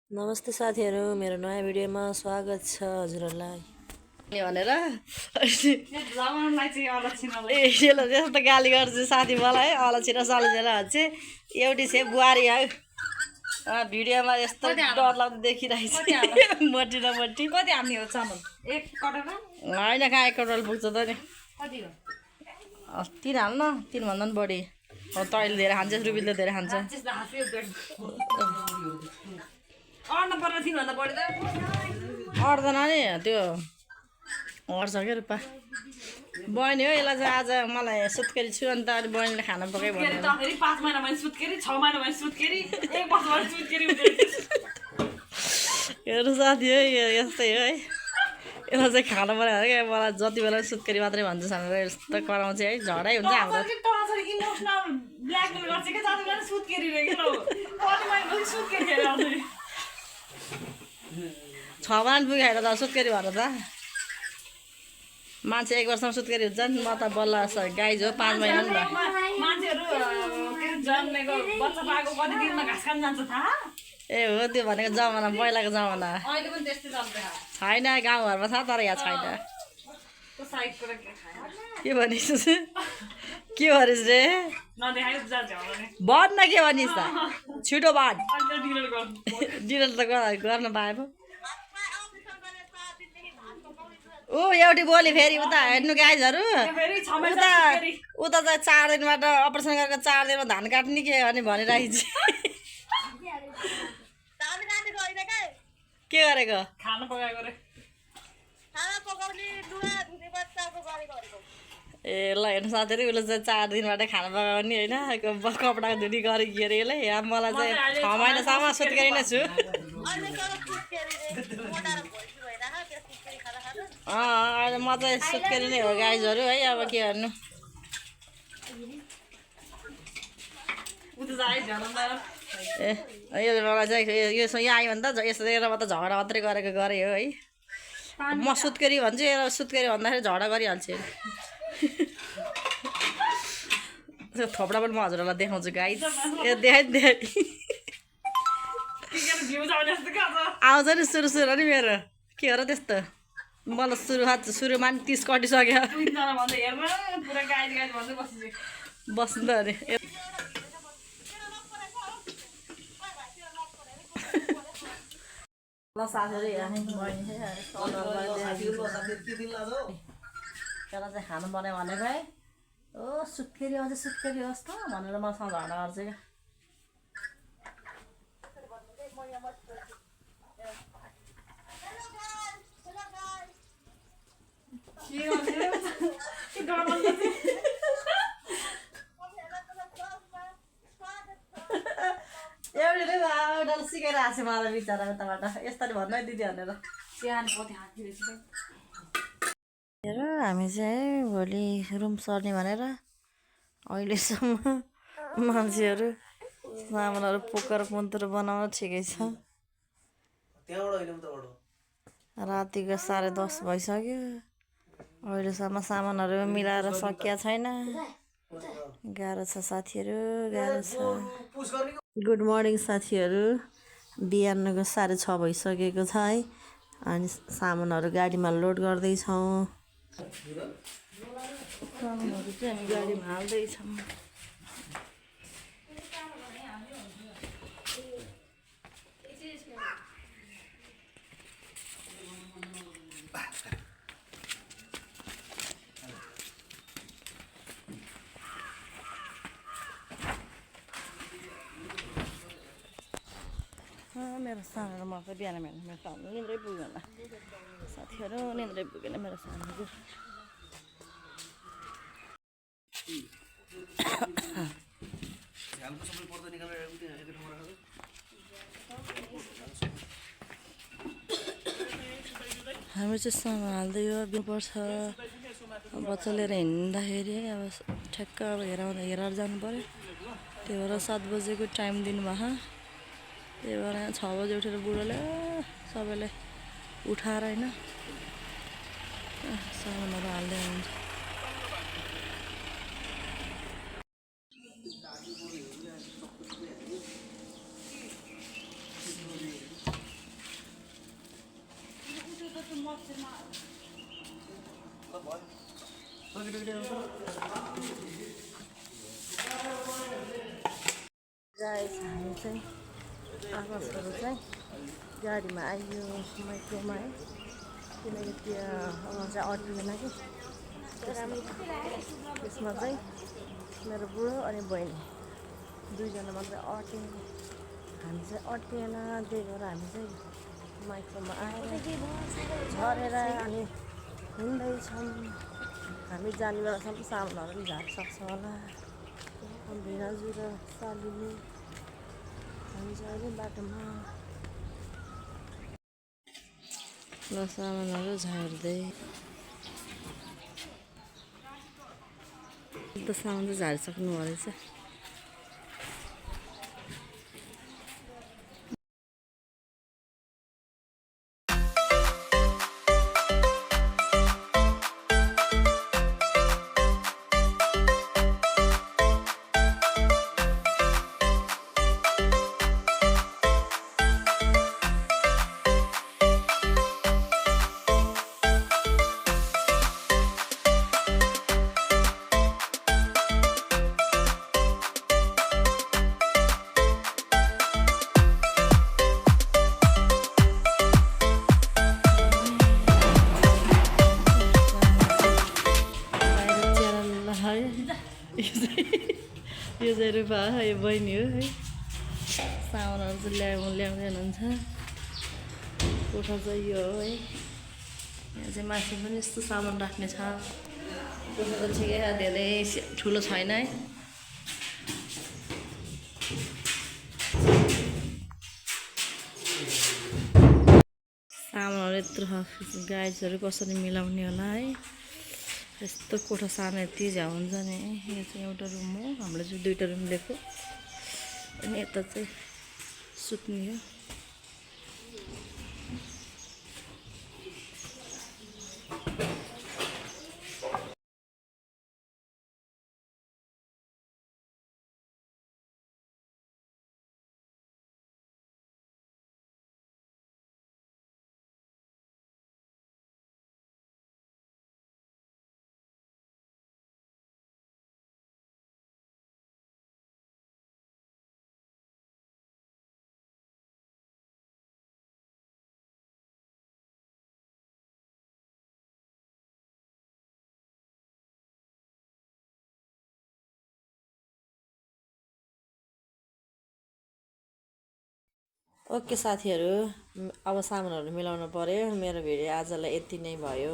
नमस्ते साथीहरू, मेरो नयाँ भिडियोमा स्वागत छ हजुरहरूलाई भनेर जस्तो गाली गर्छु साथी मलाई अलछिन सल्झेर भन्छ एउटी छ बुहारी हौ भिडियोमा यस्तो डरलाग्दो देखिरहेको छ मोटी न मोटी कति हाल्ने हो चामल एक कटोरा होइन कहाँ एक कटोरा पुग्छ त नि कति हो 3 हाल्न 3 भन्दा पनि बढी हो तैँले धेरै खान्छस् रुबिलले धेरै खान्छ अर्न पर्ने 3 भन्दा बढी त अर्दैन नि त्यो अड्छ क्या रूपा बहिनी हो यसलाई चाहिँ आज मलाई सुत्केरी छु अन्त अहिले बहिनीले खाना पकाइ फेरि भन्नु त फेरि 5 महिना भयो सुत्केरी 6 महिना भयो सुत्केरी 1 वर्ष भयो सुत्केरी हुँदैछ हेर्नु साथी हो यस्तै हो है यसलाई चाहिँ खानु पऱ्यो भने क्या मलाई जति बेला सुत्केरी मात्रै भन्छ भनेर यस्तो कराउँछ है झडै हुन्छ हाम्रो इमोसनल ब्ल्याकमेल गर्छ के जति बेला सुत्केरी रे के ल कति महिना भयो सुत्केरी खेलेर आउँछ 6 महिना पुगेर त सुत्केरी भएर त मान्छे 1 वर्षमा सुत्केरी हुन्छ नि म त बल्ल गाई जो 5 महिना नि भयो मान्छेहरू के जन्मेको बच्चा पाएको कति दिनमा घाँस खान जान्छ थाहा ए हो त्यो भनेको जमाना पहिलाको जमाना अहिले पनि त्यस्तै चल्छ छैन गाउँघरमा छ तर यहाँ छैन त्यो साइडको के खायो के भनिस् के भनिस् रे नदेखाइ जान्छ भने भन्न के भनिस् त छिटो भन् अन्त डिलर गर्नु डिनर त गर्न पाए पो ऊ एउटी बोली फेरि उता हेर्नु गाइजहरू फेरि 6 महिना उता सुत्केरी उता चाहिँ 4 दिनबाट अपरेसन गरेर 4 दिनमा धान काट्ने के अनि भनिरहेको के गरेको खाना पकाएको रे ए ल हेर्नु साथीहरू उसले चाहिँ 4 दिनबाट खाना पकाउने होइन कपडा धुनी गरेको के अरे यसले यहाँ मलाई चाहिँ 6 महिनासम्म सुत्केरी नै छु अहिले म चाहिँ सुत्केरी नै हो गाइजहरू है अब के गर्नु उता जाइ झलमलाई ए यसले मलाई चाहिँ यो यहाँ आयो भने त यसो म त झगडा मात्रै गरेको गरेँ हो है म सुत्केरी भन्छु यो सुत्केरी भन्दाखेरि झगडा गरिहाल्छु त्यो थोपडा पनि म हजुरहरूलाई देखाउँछु गाइज ए देखाइ भ्यू जाउने जस्तो के आउँछ नि सुरु सुरु नि मेरो के हो र त्यस्तो मलाई सुरुमा नि 30 कटिसक्यो 2 जना भन्दै हेर्न पुरा गाइज गाइज भन्दै बसिसक्यो बस्नु त अरे ल साथीहरू त्यसलाई चाहिँ खानु पर्ने भनेको है ओ सुत्केरी अझै सुत्केरी होस् त भनेर मसँग झगडा गर्छ क्या एउटाले सिकाइरहेको छ मलाई बिचरा उताबाट यस्तरी भन्नु है दिदी भनेर हेर हामी चाहिँ भोलि रुम सर्ने भनेर अहिलेसम्म मान्छेहरू सामानहरू पोकर पुन्तुर बनाउन ठिकै छ रातिको 10:30 भइसक्यो अहिलेसम्म सामानहरू मिलाएर सकिया छैन गाह्रो छ साथीहरू गाह्रो छ गुड मर्निङ साथीहरू बिहानको 6:30 भइसकेको छ है अनि सामानहरू गाडीमा लोड गर्दैछौँ सामानहरू चाहिँ हामी गाडीमा हाल्दैछौँ मेरो सानो म चाहिँ बिहान मेरो सानो निन्द्रै पुग्यो होला साथीहरू निन्द्रै पुगेन मेरो सानो हामी चाहिँ सामान हाल्दै हो पर्छ बच्चा लिएर हिँड्दाखेरि अब ठ्याक्क अब हेरेर जानु पऱ्यो त्यही भएर 7 बजेको टाइम दिनुभयो त्यही भएर 6 बजे उठेर बुढोले सबैलाई उठाएर होइन सामानहरू हाल्दै हुन्छ गाइस हामी चाहिँ आवासहरू चाहिँ गाडीमा आइयो माइक्रोमा है किनकि त्यो चाहिँ अट्टिएन कि त्यसमा चाहिँ मेरो बुढो अनि बहिनी दुईजना मात्रै अट्यो हामी चाहिँ अट्टिएन त्यही भएर हामी चाहिँ माइक्रोमा आएर झरेर अनि हिँड्दैछौँ हामी जाने बेलासम्म सामानहरू पनि झारिसक्छ होला भिनाजु र सालीले हामी चाहिँ अहिले बाटोमा ल सामानहरू झार्दै त सामान चाहिँ झारिसक्नु रहेछ यो चाहिँ रूपा यो बहिनी हो है सामानहरू चाहिँ ल्याउँदै हुनुहुन्छ कोठा चाहिँ यो हो है यहाँ चाहिँ माथि पनि यस्तो सामान राख्ने छ कोठा त ठिकै छ धेरै ठुलो छैन है सामानहरू यत्रो गाइजहरू कसरी मिलाउने होला है यस्तो कोठा सानो यति झ्याउ हुन्छ नि यो चाहिँ एउटा रुम हो हाम्रो चाहिँ दुईवटा रुम दिएको अनि यता चाहिँ सुत्ने हो ओके साथीहरू अब सामानहरू मिलाउनु पर्यो मेरो भिडियो आजलाई यति नै भयो